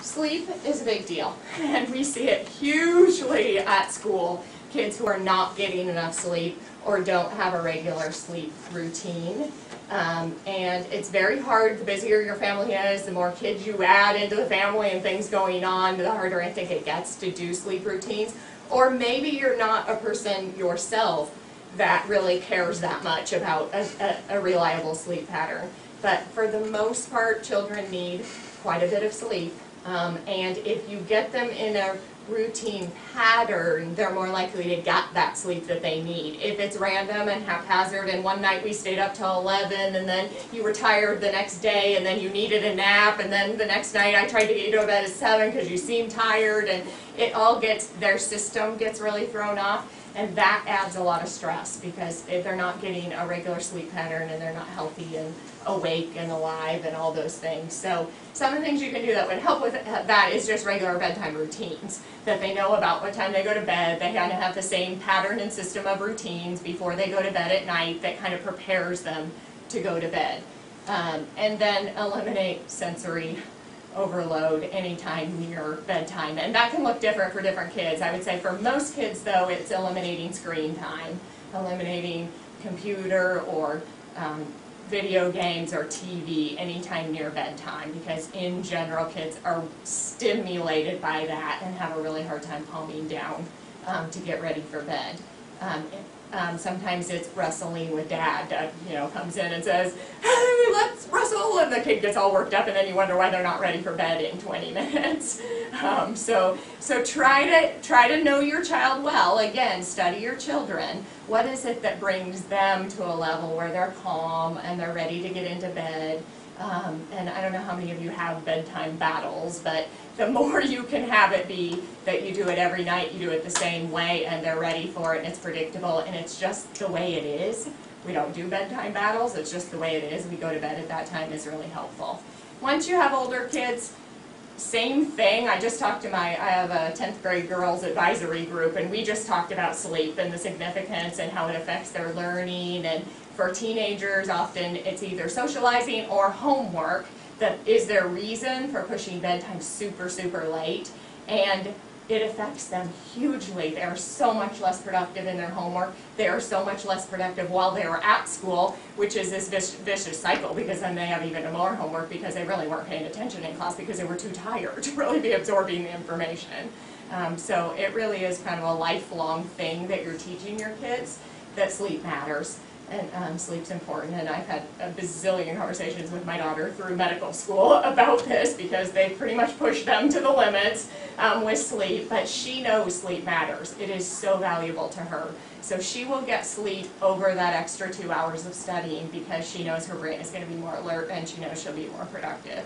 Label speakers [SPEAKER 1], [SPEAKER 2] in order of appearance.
[SPEAKER 1] Sleep is a big deal, and we see it hugely at school. Kids who are not getting enough sleep or don't have a regular sleep routine. And it's very hard. The busier your family is, the more kids you add into the family and things going on, the harder I think it gets to do sleep routines. Or maybe you're not a person yourself that really cares that much about a reliable sleep pattern. But for the most part, children need quite a bit of sleep. And if you get them in a routine pattern, they're more likely to get that sleep that they need. If it's random and haphazard, and one night we stayed up till 11, and then you were tired the next day, and then you needed a nap, and then the next night I tried to get you to bed at 7 because you seemed tired, and it all gets, their system gets really thrown off, and that adds a lot of stress because if they're not getting a regular sleep pattern and they're not healthy and awake and alive and all those things. So some of the things you can do that would help with that is just regular bedtime routines, that they know about what time they go to bed. They kind of have the same pattern and system of routines before they go to bed at night that kind of prepares them to go to bed. And then eliminate sensory overload anytime near bedtime. And that can look different for different kids. I would say for most kids, though, it's eliminating screen time, eliminating computer or video games or TV anytime near bedtime, because in general kids are stimulated by that and have a really hard time calming down to get ready for bed. Sometimes it's wrestling with dad. Dad, comes in and says, "Hey, let's wrestle," and the kid gets all worked up, and then you wonder why they're not ready for bed in 20 minutes. So try to know your child well. Again, study your children. What is it that brings them to a level where they're calm and they're ready to get into bed? And I don't know how many of you have bedtime battles, but the more you can have it be that you do it every night, you do it the same way, and they're ready for it, and it's predictable, and it's just the way it is. We don't do bedtime battles, it's just the way it is. We go to bed at that time is really helpful. Once you have older kids, same thing. I have a 10th grade girls advisory group, and we just talked about sleep and the significance and how it affects their learning. And for teenagers, often it's either socializing or homework that is their reason for pushing bedtime super, super late. And it affects them hugely. They are so much less productive in their homework. They are so much less productive while they were at school, which is this vicious cycle, because then they have even more homework because they really weren't paying attention in class because they were too tired to really be absorbing the information. So it really is kind of a lifelong thing that you're teaching your kids, that sleep matters. And sleep's important, and I've had a bazillion conversations with my daughter through medical school about this because they pretty much push them to the limits with sleep, but she knows sleep matters. It is so valuable to her. So she will get sleep over that extra 2 hours of studying because she knows her brain is going to be more alert and she knows she'll be more productive.